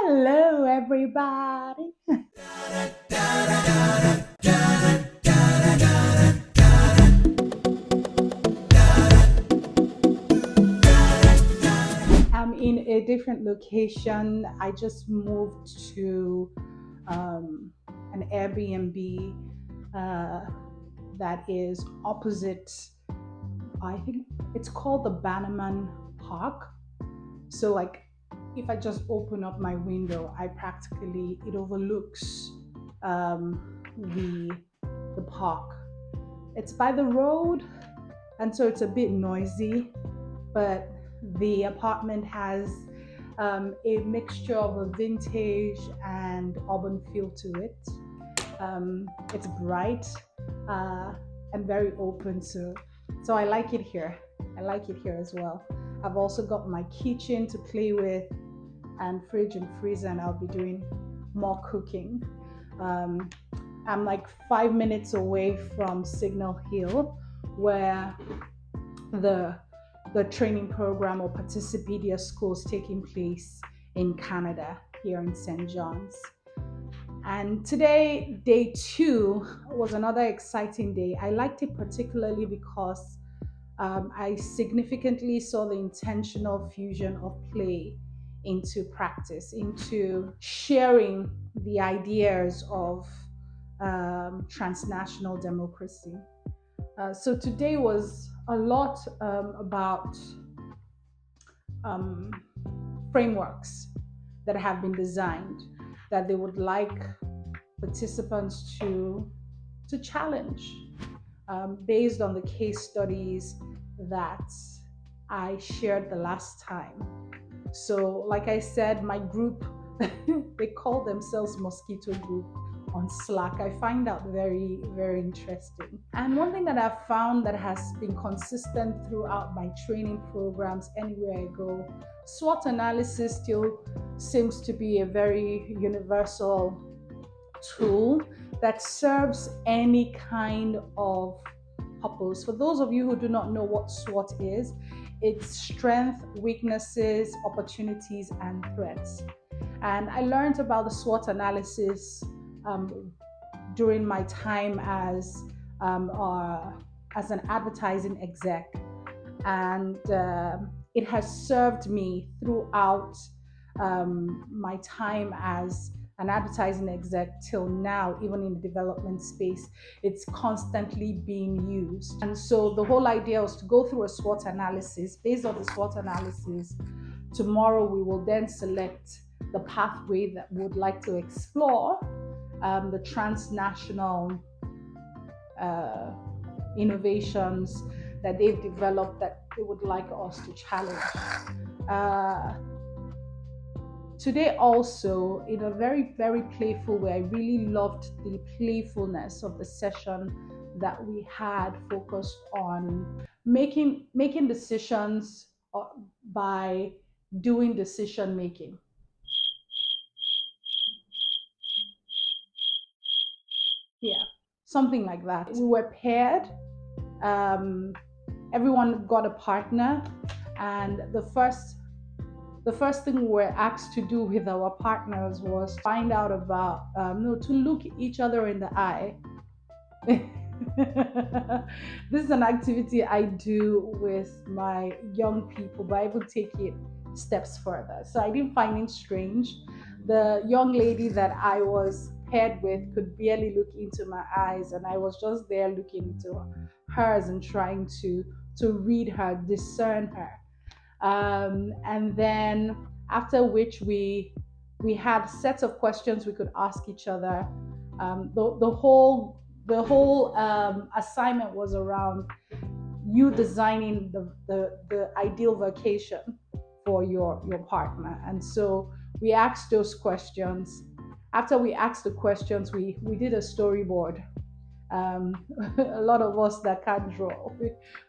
Hello, everybody. I'm in a different location. I just moved to um, an Airbnb uh, that is opposite, I think it's called the Bannerman Park. So, like, if I just open up my window, it overlooks the park. It's by the road, and so it's a bit noisy, but the apartment has a mixture of a vintage and urban feel to it. It's bright uh, and very open, so I like it here. I like it here as well. I've also got my kitchen to play with, and fridge and freezer, and I'll be doing more cooking. Um, I'm like 5 minutes away from Signal Hill, where the the training program or Participedia school is taking place in Canada, here in St. John's. And today, day two, was another exciting day. I liked it particularly because I significantly saw the intentional fusion of play into practice, into sharing the ideas of transnational democracy. So today was a lot about um, frameworks that have been designed that they would like participants to challenge based on the case studies that I shared the last time. So, like I said, my group, they call themselves Mosquito Group on Slack. I find that very, very interesting. And one thing that I've found that has been consistent throughout my training programs, anywhere I go, SWOT analysis still seems to be a very universal tool that serves any kind of purpose. For those of you who do not know what SWOT is, it's strength, weaknesses, opportunities, and threats. And I learned about the SWOT analysis during my time as an advertising exec, and it has served me throughout my time as an advertising exec till now. Even in the development space, it's constantly being used. And so the whole idea was to go through a SWOT analysis. Based on the SWOT analysis, tomorrow we will then select the pathway that we would like to explore, the transnational innovations that they've developed that they would like us to challenge. Today also, in a very, very playful way, I really loved the playfulness of the session that we had, focused on making decisions by doing decision making. Yeah, something like that. We were paired. Um, Everyone got a partner, and the first thing we were asked to do with our partners was find out about no, to look each other in the eye. This is an activity I do with my young people, but I would take it steps further. So I didn't find it strange. The young lady that I was paired with could barely look into my eyes, and I was just there looking into hers and trying to read her, discern her. And then after which we had sets of questions we could ask each other. The whole assignment was around you designing the ideal vacation for your partner. And so we asked those questions. After we asked the questions, we did a storyboard. um, a lot of us that can't draw,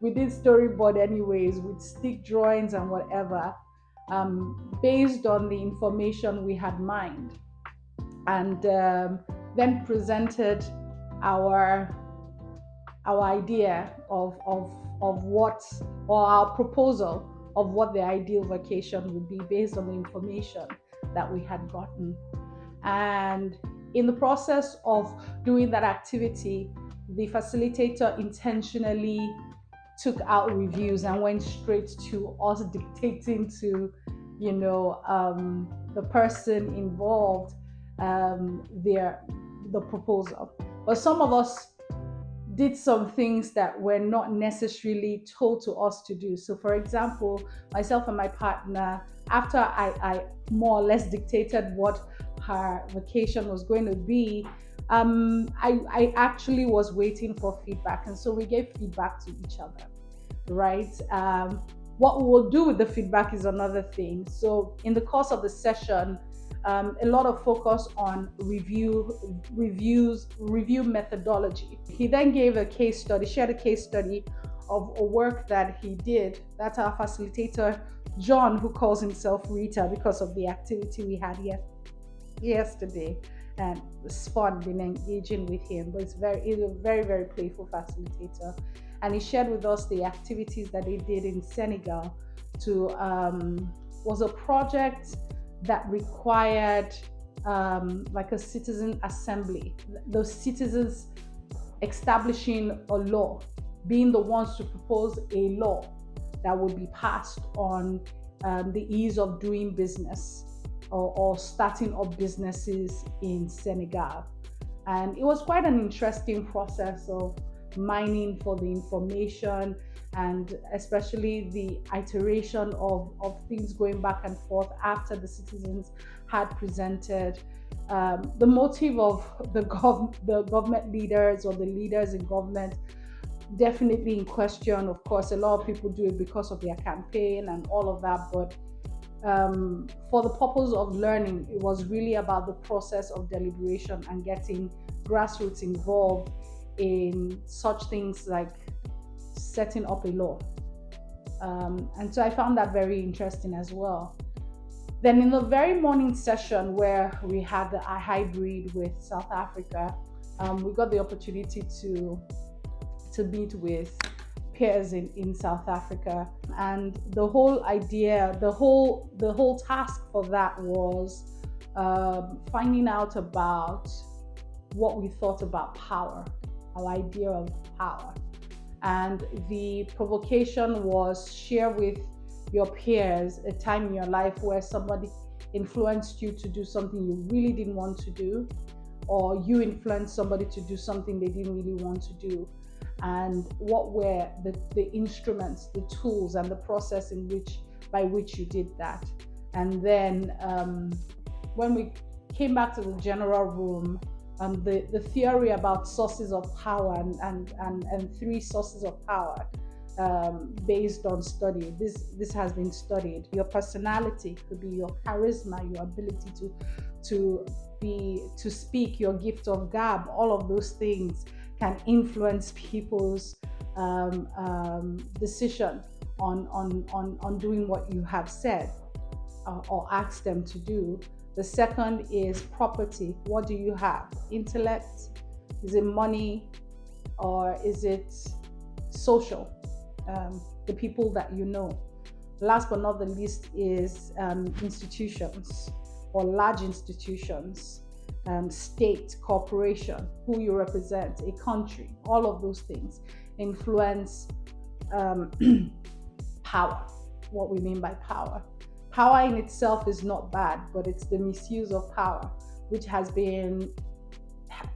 we did storyboard anyways with stick drawings and whatever, based on the information we had mined, and then presented our idea of what, or our proposal of what the ideal vacation would be based on the information that we had gotten. And in the process of doing that activity, the facilitator intentionally took out reviews and went straight to us dictating to, the person involved, their the proposal. But some of us did some things that were not necessarily told to us to do. So, for example, myself and my partner, after I more or less dictated what her vacation was going to be, I actually was waiting for feedback. And so we gave feedback to each other, right? What we will do with the feedback is another thing. So, in the course of the session, a lot of focus on review methodology. He then gave a case study, shared a case study of a work that he did. That's our facilitator, John, who calls himself Rita because of the activity we had here yesterday. And it's fun being engaging with him, but he's a very, very playful facilitator. And he shared with us the activities that they did in Senegal was a project that required like a citizen assembly, those citizens establishing a law, being the ones to propose a law that would be passed on the ease of doing business or starting up businesses in Senegal. And it was quite an interesting process of mining for the information, and especially the iteration of things going back and forth after the citizens had presented. The motive of the government leaders or the leaders in government definitely in question. Of course, a lot of people do it because of their campaign and all of that, but for the purpose of learning, it was really about the process of deliberation and getting grassroots involved in such things like setting up a law. And so I found that very interesting as well. Then in the very morning session where we had a hybrid with South Africa, we got the opportunity to meet with peers in South Africa. And the whole idea, the whole task for that was finding out about what we thought about power, our idea of power. And the provocation was share with your peers a time in your life where somebody influenced you to do something you really didn't want to do, or you influenced somebody to do something they didn't really want to do. And what were the instruments, the tools, and the process by which you did that. And then when we came back to the general room, the theory about sources of power and three sources of power based on study. This has been studied. Your personality could be your charisma, your ability to speak, your gift of gab. All of those things can influence people's decision on doing what you have said or asked them to do. The second is property. What do you have? Intellect? Is it money? Or is it social? The people that you know. Last but not the least is institutions or large institutions, state, corporation, who you represent, a country. All of those things influence power, what we mean by power. Power in itself is not bad, but it's the misuse of power, which has been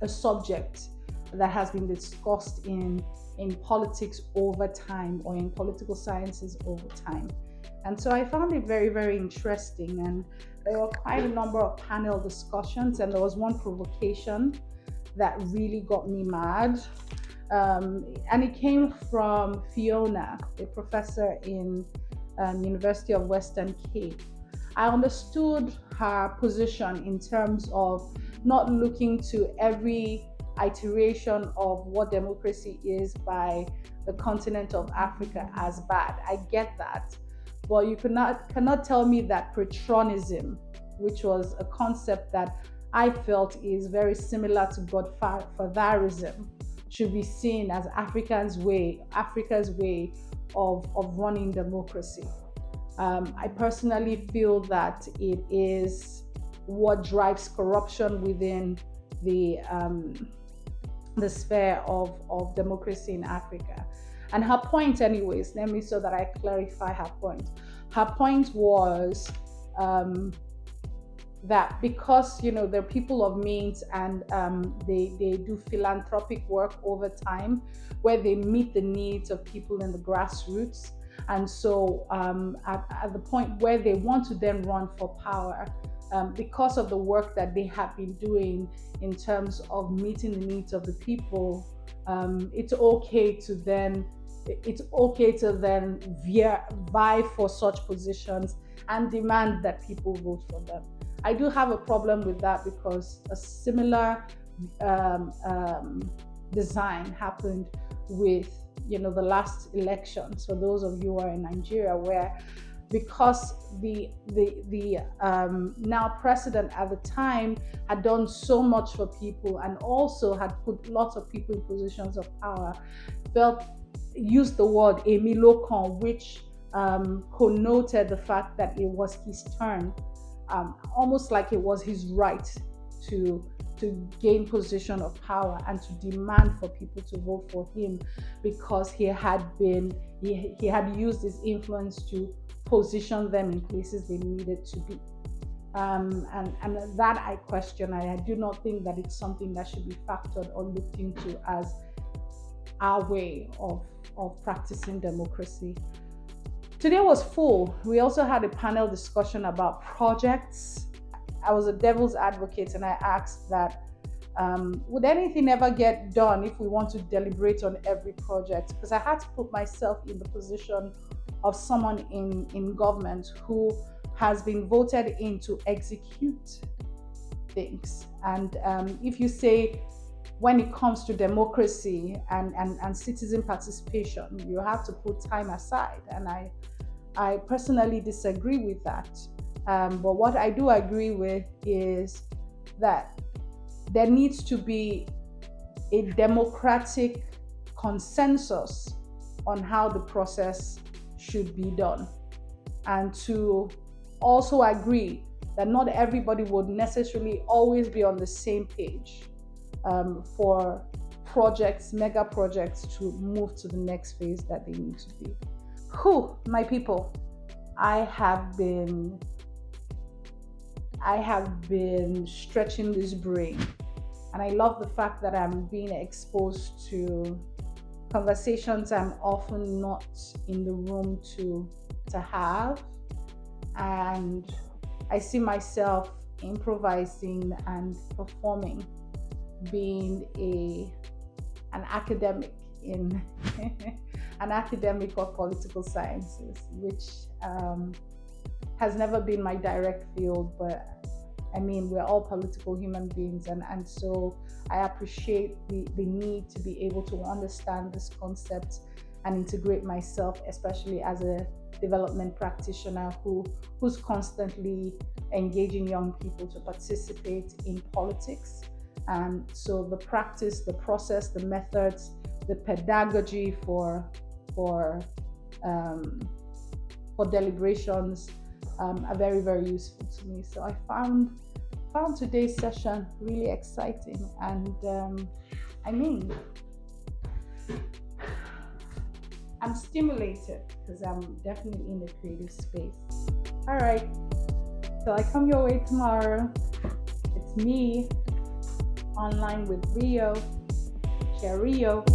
a subject that has been discussed in politics over time, or in political sciences over time. And so I found it very, very interesting. And there were quite a number of panel discussions, and there was one provocation that really got me mad. And it came from Fiona, a professor in University of Western Cape. I understood her position in terms of not looking to every iteration of what democracy is by the continent of Africa as bad. I get that. But you cannot tell me that patronism, which was a concept that I felt is very similar to godfatherism, should be seen as Africa's way of running democracy. I personally feel that it is what drives corruption within the sphere of democracy in Africa. And her point, anyways, let me so that I clarify her point. Her point was that because they're people of means, and they do philanthropic work over time where they meet the needs of people in the grassroots. And so at the point where they want to then run for power, because of the work that they have been doing in terms of meeting the needs of the people, it's okay to then vie for such positions and demand that people vote for them. I do have a problem with that, because a similar design happened with the last elections, for those of you who are in Nigeria, where because the now president at the time had done so much for people and also had put lots of people in positions of power, used the word Emilokan, which connoted the fact that it was his turn, almost like it was his right to gain position of power and to demand for people to vote for him, because he had used his influence to position them in places they needed to be. And that I question. I do not think that it's something that should be factored or looked into as our way of practicing democracy. Today was full. We also had a panel discussion about projects. I was a devil's advocate, and I asked that would anything ever get done if we want to deliberate on every project? Because I had to put myself in the position of someone in government who has been voted in to execute things. And if you say, when it comes to democracy and citizen participation, you have to put time aside. And I personally disagree with that. But what I do agree with is that there needs to be a democratic consensus on how the process should be done. And to also agree that not everybody would necessarily always be on the same page for projects, mega projects, to move to the next phase that they need to be. My people, I have been stretching this brain, and I love the fact that I'm being exposed to conversations I'm often not in the room to have, and I see myself improvising and performing, being an academic in an academic of political sciences, which has never been my direct field, but I mean, we're all political human beings, and so I appreciate the need to be able to understand this concept and integrate myself, especially as a development practitioner who's constantly engaging young people to participate in politics. And so the practice, the process, the methods, the pedagogy for deliberations are very, very useful to me. So I found today's session really exciting, and I'm stimulated because I'm definitely in the creative space. All right, so I come your way tomorrow. It's me online with Rio. Cheerio.